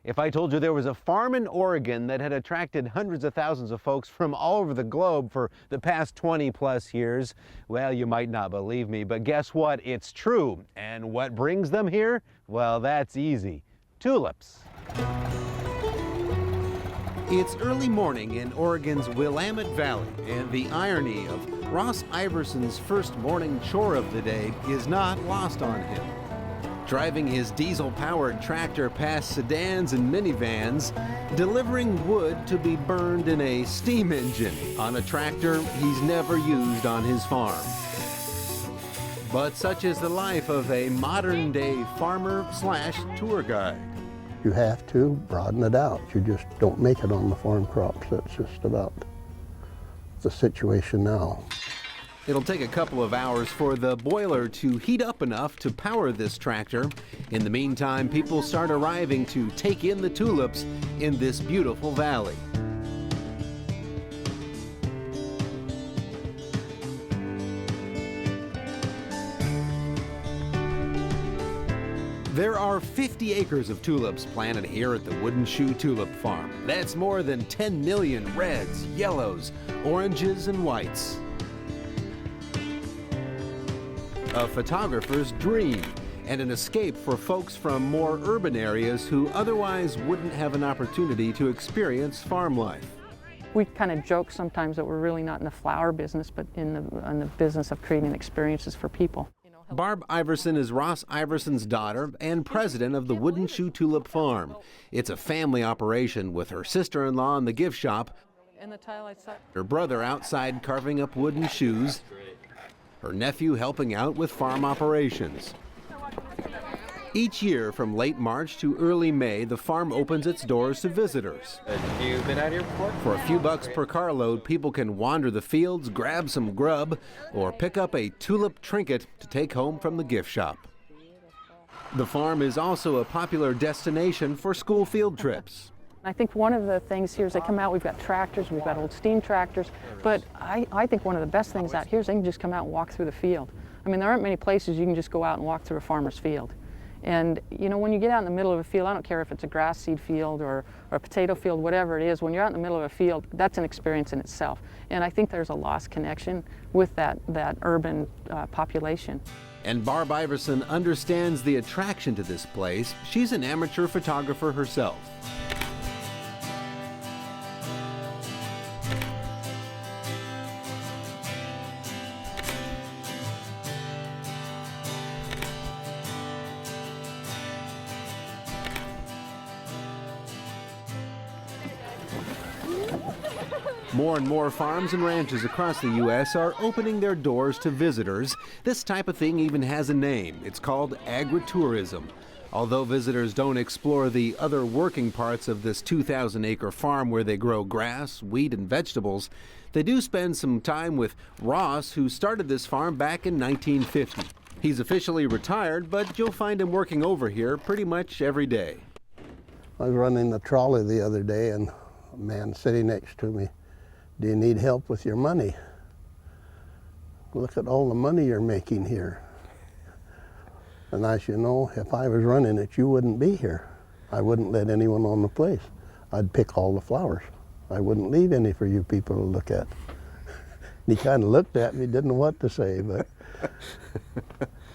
If I told you there was a farm in Oregon that had attracted hundreds of thousands of folks from all over the globe for the past 20+ years, well, you might not believe me, but guess what? It's true. And what brings them here? Well, that's easy. Tulips. It's early morning in Oregon's Willamette Valley, and the irony of Ross Iverson's first morning chore of the day is not lost on him. Driving his diesel-powered tractor past sedans and minivans, delivering wood to be burned in a steam engine on a tractor he's never used on his farm. But such is the life of a modern-day farmer/tour guide. You have to broaden it out. You just don't make it on the farm crops. That's just about the situation now. It'll take a couple of hours for the boiler to heat up enough to power this tractor. In the meantime, people start arriving to take in the tulips in this beautiful valley. There are 50 acres of tulips planted here at the Wooden Shoe Tulip Farm. That's more than 10 million reds, yellows, oranges, and whites. A photographer's dream, and an escape for folks from more urban areas who otherwise wouldn't have an opportunity to experience farm life. We kind of joke sometimes that we're really not in the flower business, but in the business of creating experiences for people. Barb Iverson is Ross Iverson's daughter and president of the Wooden Shoe Tulip Farm. It's a family operation with her sister-in-law in the gift shop, her brother outside carving up wooden shoes, her nephew helping out with farm operations. Each year, from late March to early May, the farm opens its doors to visitors. You've been out here before? For a few bucks per carload, people can wander the fields, grab some grub, or pick up a tulip trinket to take home from the gift shop. The farm is also a popular destination for school field trips. I think one of the things here is they come out, we've got tractors, we've got old steam tractors, but I think one of the best things out here is they can just come out and walk through the field. I mean, there aren't many places you can just go out and walk through a farmer's field. And you know, when you get out in the middle of a field, I don't care if it's a grass seed field or a potato field, whatever it is, when you're out in the middle of a field, that's an experience in itself. And I think there's a lost connection with that urban population. And Barb Iverson understands the attraction to this place. She's an amateur photographer herself. More and more farms and ranches across the U.S. are opening their doors to visitors. This type of thing even has a name. It's called agritourism. Although visitors don't explore the other working parts of this 2,000-acre farm where they grow grass, wheat, and vegetables, they do spend some time with Ross, who started this farm back in 1950. He's officially retired, but you'll find him working over here pretty much every day. I was running the trolley the other day, and a man sitting next to me, "Do you need help with your money? Look at all the money you're making here." And I said, "You know, if I was running it, you wouldn't be here. I wouldn't let anyone on the place. I'd pick all the flowers. I wouldn't leave any for you people to look at." And he kind of looked at me, didn't know what to say, but...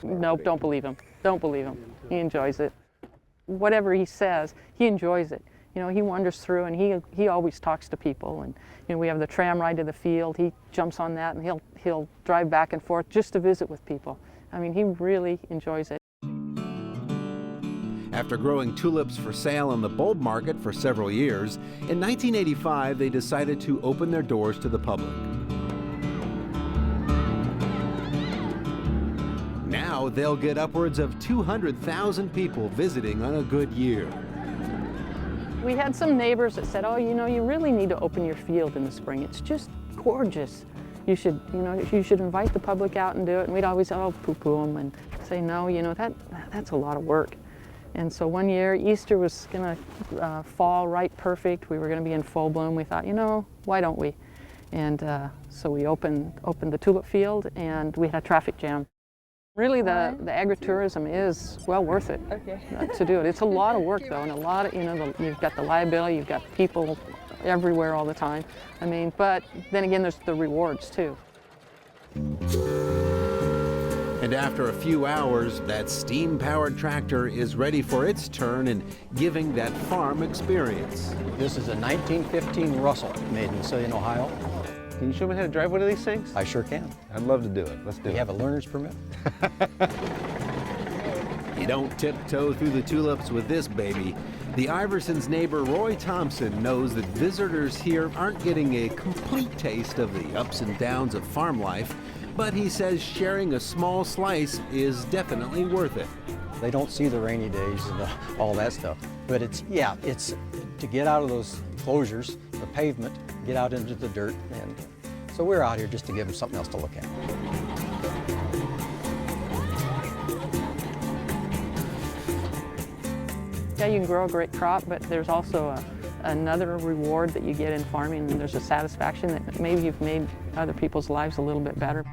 Nope, don't believe him. Don't believe him. He enjoys it. Whatever he says, he enjoys it. You know, he wanders through and he always talks to people. And you know, we have the tram ride to the field. He jumps on that and he'll drive back and forth just to visit with people. I mean, he really enjoys it. After growing tulips for sale on the bulb market for several years, in 1985 they decided to open their doors to the public. Now they'll get upwards of 200,000 people visiting on a good year. We had some neighbors that said, "Oh, you know, you really need to open your field in the spring. It's just gorgeous. You should invite the public out and do it." And we'd always, poo-poo them and say, "No, you know, that's a lot of work." And so one year, Easter was going to fall right perfect. We were going to be in full bloom. We thought, you know, why don't we? And so we opened the tulip field, and we had a traffic jam. Really, the agritourism is well worth it to do it. It's a lot of work though, and a lot of, you've got the liability, you've got people everywhere all the time. I mean, but then again, there's the rewards too. And after a few hours, that steam-powered tractor is ready for its turn in giving that farm experience. This is a 1915 Russell made in Cillian, Ohio. Can you show me how to drive one of these things? I sure can. I'd love to do it. Let's do it. You have a learner's permit? You don't tiptoe through the tulips with this baby. The Iversons' neighbor Roy Thompson knows that visitors here aren't getting a complete taste of the ups and downs of farm life, but he says sharing a small slice is definitely worth it. They don't see the rainy days and all that stuff. But it's to get out of those closures, the pavement, get out into the dirt. And so we're out here just to give them something else to look at. Yeah, you can grow a great crop, but there's also another reward that you get in farming, and there's a satisfaction that maybe you've made other people's lives a little bit better.